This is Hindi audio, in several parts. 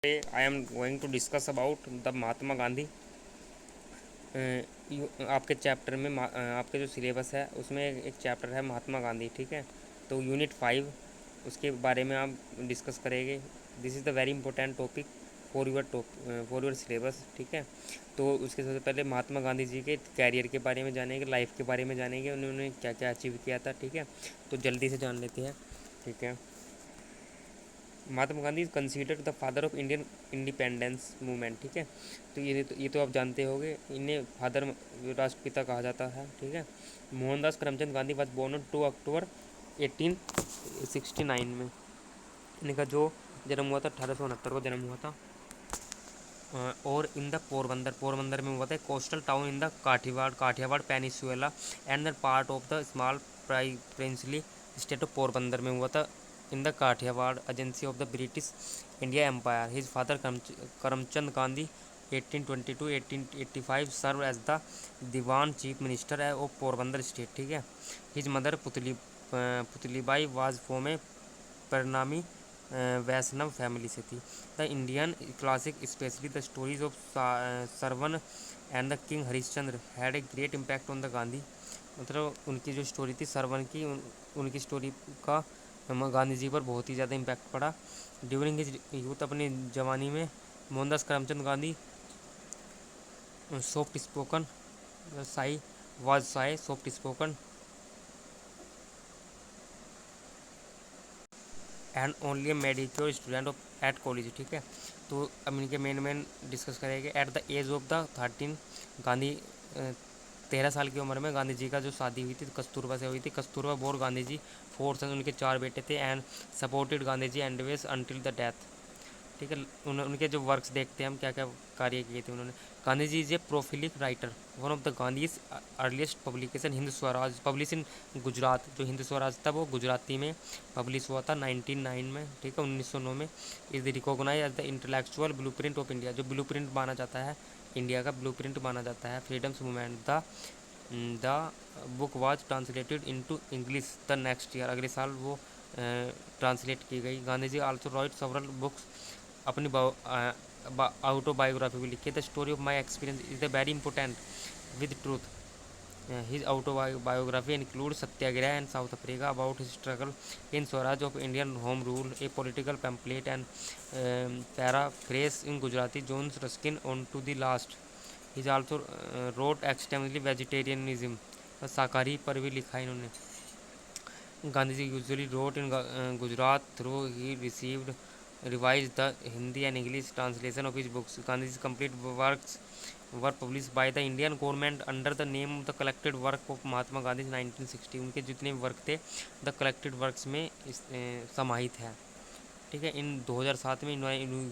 Today I am going to discuss about the Mahatma Gandhi. आपके चैप्टर में आपके जो सिलेबस है उसमें एक चैप्टर है महात्मा गांधी, ठीक है। तो यूनिट 5 उसके बारे में आप डिस्कस करेंगे। This is the very important topic for your syllabus, ठीक है। तो उसके सबसे पहले महात्मा गांधी जी के कैरियर के बारे में जानेंगे, लाइफ के बारे में जानेंगे, उन्होंने क्या क्या अचीव किया था, ठीक है। तो जल्दी से जान लेते हैं, ठीक है। Mahatma Gandhi is considered the father of Indian independence movement, ठीक है। तो ये तो आप जानते होंगे, इन्हें फादर राष्ट्रपिता कहा जाता है, ठीक है। Mohandas Karamchand Gandhi was born on 2 October 1869 में। इनका जो जन्म हुआ था 1869 को जन्म हुआ था। और इन द पोरबंदर में हुआ था। Coastal town in the Kathiawar peninsula and the part of the small princely state of Porbandar में हुआ था। In the Kathiawar agency of the British India empire. His father Karamchand Gandhi 1822-1885 serve as the diwan chief minister of Porbandar state, ठीक है। His mother Putlibai was from a Pranami Vaishnav family से थी। The Indian classic specially the stories of Shravan and the king Harishchandra had a great impact on the Gandhi. मतलब उनकी जो स्टोरी थी सरवन की, उनकी स्टोरी का गांधी जी पर बहुत ही ज़्यादा इम्पैक्ट पड़ा। ड्यूरिंग हिज यूथ, अपनी जवानी में, Mohandas Karamchand Gandhi soft spoken shy soft spoken and only a mediocre student of at college, ठीक है। तो अब इनके मेन डिस्कस करेंगे। At the age of the 13 Gandhi 13 साल की उम्र में गांधी जी का जो शादी हुई थी कस्तूरबा से हुई थी। कस्तूरबा बोर गांधी जी 4 सन, उनके 4 बेटे थे। And supported Gandhi ji and was until the death, ठीक है। उनके जो वर्क्स देखते हैं हम, क्या क्या कार्य किए थे उन्होंने। Gandhi ji is a prolific writer. One of the Gandhi's earliest publication Hind Swaraj publish in Gujarat. जो हिंद स्वराज था वो गुजराती में पब्लिश हुआ था 1909 में, ठीक है, 1909 में। Is recognise as the intellectual blueprint of India. जो ब्लूप्रिंट माना जाता है, इंडिया का ब्लूप्रिंट माना जाता है freedom's movement. The book was translated into English the next year. अगले साल वो ट्रांसलेट की गई। Gandhi ji also write several books. अपनी ऑटोबायोग्राफी भी लिखी। The story of my experience is the very important with truth. His autobiography includes Satyagraha and South Africa, about his struggle in Swaraj of Indian home rule, a political pamphlet and paraphrase in Gujarati John's Ruskin unto the last. His also wrote extensively vegetarianism, शाकाहारी पर भी लिखा है इन्होंने। Gandhi ji usually wrote in Gujarat through he received revised the Hindi and English translation of his books. Gandhi's complete works were published by the Indian government under the name of the collected work of Mahatma Gandhi 1960। उनके जितने वर्क थे द कलेक्टेड वर्क्स में समाहित है, ठीक है। इन 2007 में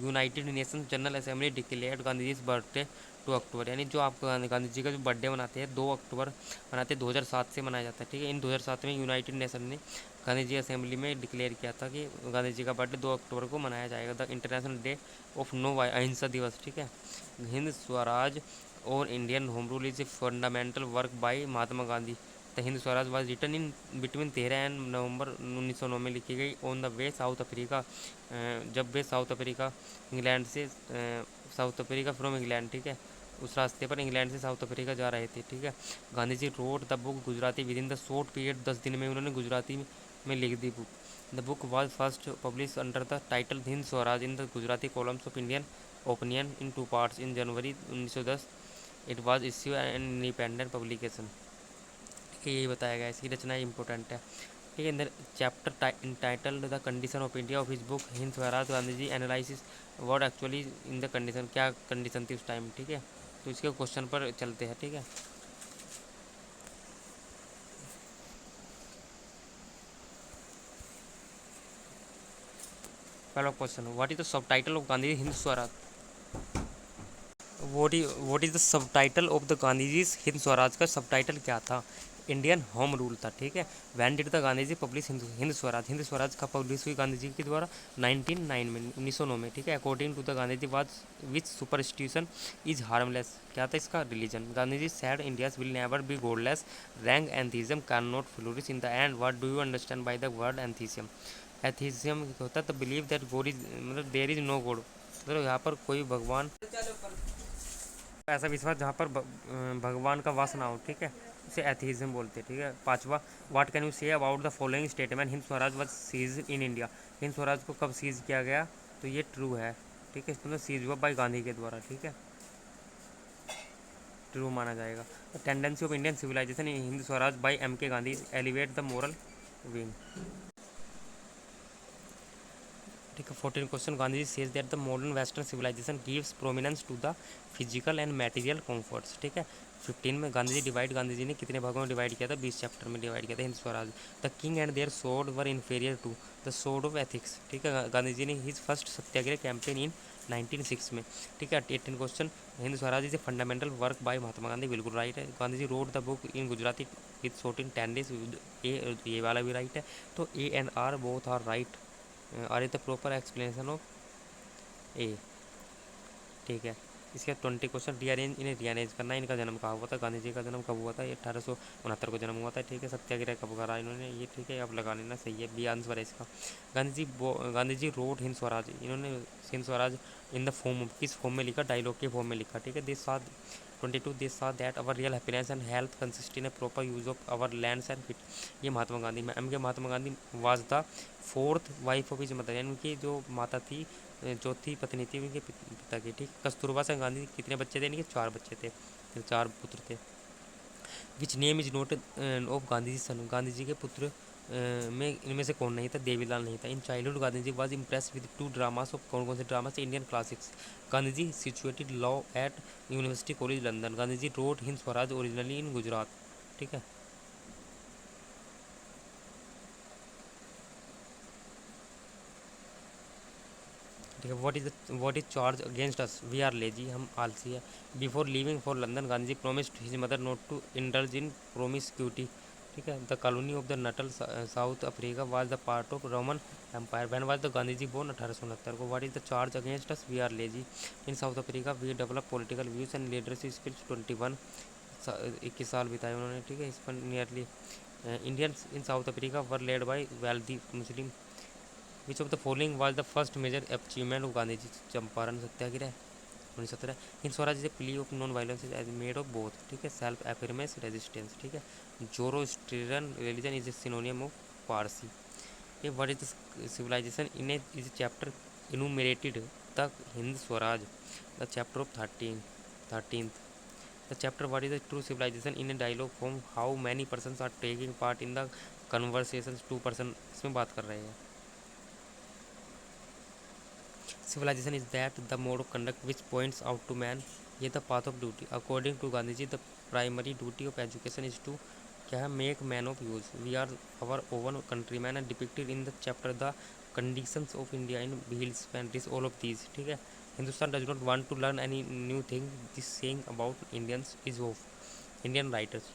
United Nation General Assembly declared Gandhi ji birthday 2 October. यानी जो आप गांधी जी का जो बर्थडे मनाते हैं 2 अक्टूबर मनाते हैं, 2007 से मनाया जाता है, ठीक है। इन 2007 में यूनाइटेड नेशन ने गांधी जी असेंबली में डिक्लेयर किया था कि गांधी जी का बर्थडे 2 अक्टूबर को मनाया जाएगा, the international day of no अहिंसा दिवस, ठीक है। हिंद स्वराज और Indian home rule is a fundamental work by Mahatma Gandhi. The Hind Swaraj was written in between 13 and November 1909 में लिखी गई। On the way South Africa, जब वे साउथ अफ्रीका इंग्लैंड से साउथ अफ्रीका फ्रॉम इंग्लैंड, ठीक है, उस रास्ते पर इंग्लैंड से साउथ अफ्रीका जा रहे थे, ठीक है। Gandhi ji wrote the book Gujarati within the short period. 10 दिन में उन्होंने गुजराती में लिख दी book. The book was first publish under the title Hind Swaraj in the Gujarati columns of Indian Opinion in 2 parts in January 1910। It was issue an independent publication, ठीक है। यही बताया गया, इसकी रचना इंपॉर्टेंट है, ठीक है। अंदर chapter entitled the condition of India of his book Hind Swaraj Gandhi ji analysis what actually in the condition. क्या कंडीशन थी उस टाइम, ठीक है। तो इसके क्वेश्चन पर चलते हैं, ठीक है। पहला question, what is the subtitle of Gandhi Hind Swaraj. What is the subtitle of the Gandhi ji Hind Swaraj का सब टाइटल क्या था। इंडियन होम रूल था, ठीक है। When did the Gandhi ji publish Hind Swaraj. Hind Swaraj का पब्लिश हुई गांधी जी के द्वारा 1909 में, 1909 में, ठीक है। According to the Gandhi ji was which superstition is harmless. क्या था इसका religion. Gandhi ji said India's will never be godless, rank atheism can not flourish in the end. What do you understand by the word atheism. Atheism होता है तो बिलीव दैट गॉड इज, मतलब देयर इज नो गॉड, तो यहाँ पर कोई भगवान, ऐसा विश्वास जहाँ पर भगवान का वास ना हो, ठीक है, उसे एथीज्म बोलते हैं, ठीक है। पांचवा, what can you say about the following statement, Hind Swaraj was seize in India. Hind Swaraj को कब सीज किया गया, तो ये ट्रू है, ठीक है, इसमें सीज हुआ बाई गांधी के द्वारा, ठीक है, ट्रू माना जाएगा। Tendency of Indian civilisation in Hind Swaraj by M K Gandhi elevate the moral wing, ठीक है। 14 question, Gandhi ji says that the modern western civilisation gives prominence to the physical and material comforts, ठीक है। 15 में गांधी जी ने कितने भागों में डिवाइड किया था, 20 चैप्टर में डिवाइड किया था Hind Swaraj. The king and their sword were inferior to the sword of ethics, ठीक है। गांधी जी ने his first satyagraha campaign in 1906 में, ठीक है। 18 question, Hind Swaraj is a fundamental work by Mahatma Gandhi, बिल्कुल राइट है। Gandhi ji wrote the book in Gujarati with short in 10 days, ये वाला भी राइट है। तो A and R both are right, are is the proper explanation of A, ठीक है। इसके 20 क्वेश्चन, रीअरेंज, इन्हें रीअरेंज करना है, इनका जन्म कहाँ हुआ था, गांधी जी का जन्म कब हुआ था, ये 1869 को जन्म हुआ था, ठीक है। सत्याग्रह कब करा इन्होंने, ये ठीक है, आप लगा लेना, सही है, बी आंसर है इसका। गांधी जी रोड हिंद स्वराज, इन्होंने Hind Swaraj in the form, किस फॉर्म में लिखा, डायलॉग के फॉर्म में लिखा, ठीक है। दिस साथ 22, दिस साथ that our real happiness and health consist in a proper use of our lands and fit, ये महात्मा गांधी में। M K Mahatma Gandhi was the fourth wife of his mother, यानी उनकी जो माता थी, चौथी पत्नी थी उनके पिता की, ठीक। कस्तूरबा से गांधी कितने बच्चे थे, इनके 4 बच्चे थे, 4 पुत्र थे। Which name is not of Gandhi ji son, Gandhi ji के पुत्र में इनमें से कौन नहीं था, देवीलाल नहीं था। In childhood Gandhi ji was impress with 2 dramas of, कौन कौन से ड्रामा से, Indian classics. Gandhi ji situated law at university college London, Gandhi ji wrote Hind Swaraj originally in Gujarat, ठीक है। ठीक है। What is charge against us, we are lazy, हम आलसी है। Before leaving for London Gandhi ji promised his mother not to indulge in promiscuity, ठीक है। The colony of the Natal South Africa was the part of Roman empire, when was the Gandhi ji born 1869 को। What is the charge against us, we are lazy, in South Africa we develop political views and leadership skills. 21 साल बिताए उन्होंने, ठीक है, इस पर nearly. Indians in South Africa were led by wealthy Muslim, which of the following was the first major achievement of Gandhi ji, Champaran Satyagraha 1917। In Swaraj is a plea of non violence is made of both, ठीक है, सेल्फ एफर्मेंस रेजिस्टेंस, ठीक है। Zoroastrian religion is a synonym of Parsi. ये what is the civilisation in a is chapter enumerated the Hind Swaraj, the chapter of 13th, the chapter what is the true civilisation in a dialogue form, how many person are taking part in the conversation, 2 person इसमें बात कर रहे हैं। Civilization is that the mode of conduct which points out to man ये the path of duty. According to Gandhi ji, the primary duty of education is to क्या है, make man of use. We are our own countrymen and depicted in the chapter the conditions of India in Bill's countries, all of these, ठीक है। Hindustan does not want to learn any new thing. This saying about Indians is of Indian writers.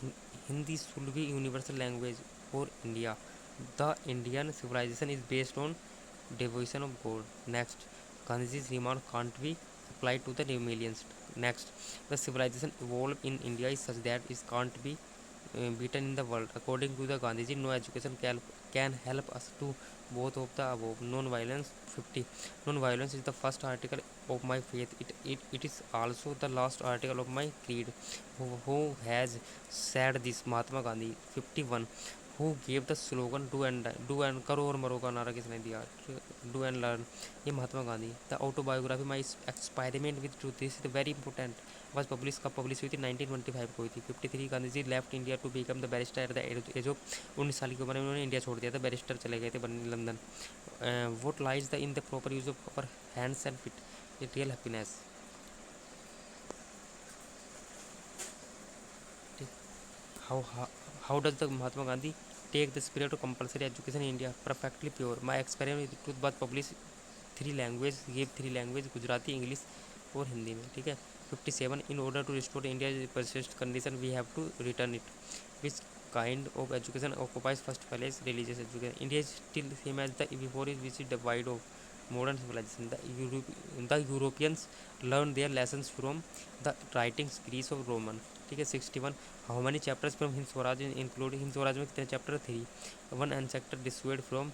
Hindi should be universal language for India. The Indian civilization is based on devotion of God. Next, Gandhiji's remark can't be applied to the millions. Next, the civilization evolved in India is such that it can't be beaten in the world. According to the Gandhiji, no education can help us to both of the above. Non-violence 50. Non-violence is the first article of my faith. It is also the last article of my creed. Who has said this? Mahatma Gandhi. 51. Who gave the slogan do and करो और मरो का नारा किसने दिया, डू एंड लर्न, ये Mahatma Gandhi. The autobiography my experiment with truth is very important was published कब पब्लिश हुई थी, 1925 को हुई थी। 53 Gandhi ji left India to become the barrister at the age of 19 साल की उम्र में उन्होंने इंडिया छोड़ दिया था, बैरिस्टर चले गए थे बनने London. What lies the in the proper use of our hands and fit it real happiness. How how does the Mahatma Gandhi take the spirit of compulsory education in India, perfectly pure. My experiment with truth was published 3 language, give 3 language, Gujarati, English और हिंदी में, ठीक है। 57 in order to restore India persist condition we have to return it, which kind of education occupies first place, religious education. India is still same as the before is which is divide of modern civilization. The Europeans learned their lessons from the writings Greece of Roman, ठीक है। 61 how many chapters from Hind Swaraj include, Hind Swaraj में कितने chapter, 3। One ancestor dissuade from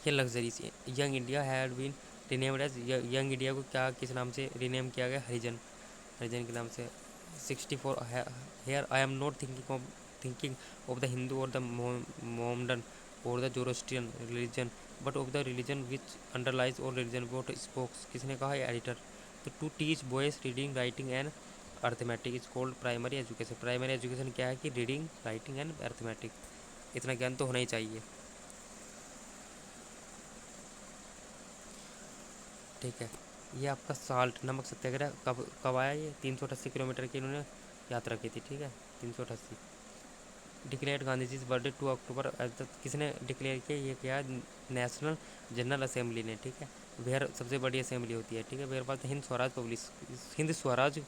ये luxuries, young India had been renamed as young India को क्या किस नाम से रीनेम किया गया? हरिजन, हरिजन के नाम से। 64 here I am not thinking of the Hindu or the Mohammedan or the Zoroastrian religion but of the religion which underlies all religion what spokes, किसने कहा? एडिटर। तो to teach boys reading writing and arithmetic is called primary education. Primary education क्या है? कि रीडिंग राइटिंग एंड अर्थमेटिक, इतना ज्ञान तो होना ही चाहिए। ठीक है, ये आपका साल्ट नमक सत्याग्रह कब कब आया? ये 388 किलोमीटर की इन्होंने यात्रा की थी। ठीक है, 388। Declare Gandhi ji birthday 2 October as the, किसने डिक्लेयर किया? ये क्या? नेशनल जनरल असेंबली ने। ठीक है, बिहार सबसे बड़ी असेंबली होती है। ठीक है, बिहार पास हिंद स्वराज पब्लिश, हिंद स्वराज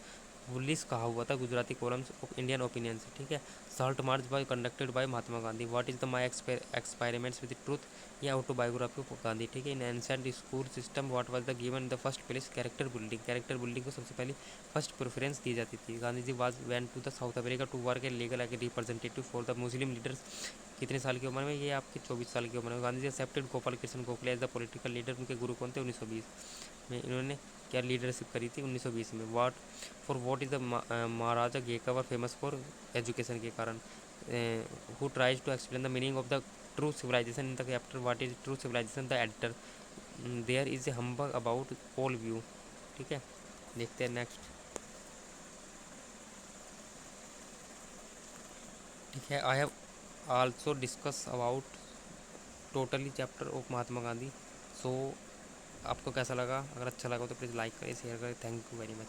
पुलिस कहा हुआ था Gujarati columns of Indian opinion से। ठीक है, salt march by conducted by Mahatma Gandhi. What is the my experiments with truth, या ऑटोबायोग्राफी ऑफ गांधी। ठीक है, in ancient school system what was the given in the first place? Character building. Character building को सबसे पहले फर्स्ट प्रेफरेंस दी जाती थी। Gandhi ji was went to the South America to work a legal as representative for the Muslim leaders. कितने साल की उम्र में? ये आपकी 24 साल की उम्र में। Gandhi ji accepted Gopal Krishna Gokhale as the political leader. उनके गुरु कौन थे? 1920 में इन्होंने क्या लीडरशिप करी थी? 1920 में। What is the Maharaja Gaekwad famous for education के कारण। Who tries to explain the meaning of the true civilisation in the chapter what is true civilisation, the editor. There is a humbug about all view. ठीक है, देखते हैं नेक्स्ट। ठीक है, I have also discuss about totally chapter of Mahatma Gandhi. So आपको कैसा लगा? अगर अच्छा लगा तो प्लीज़ लाइक करें, शेयर करें। Thank you very much.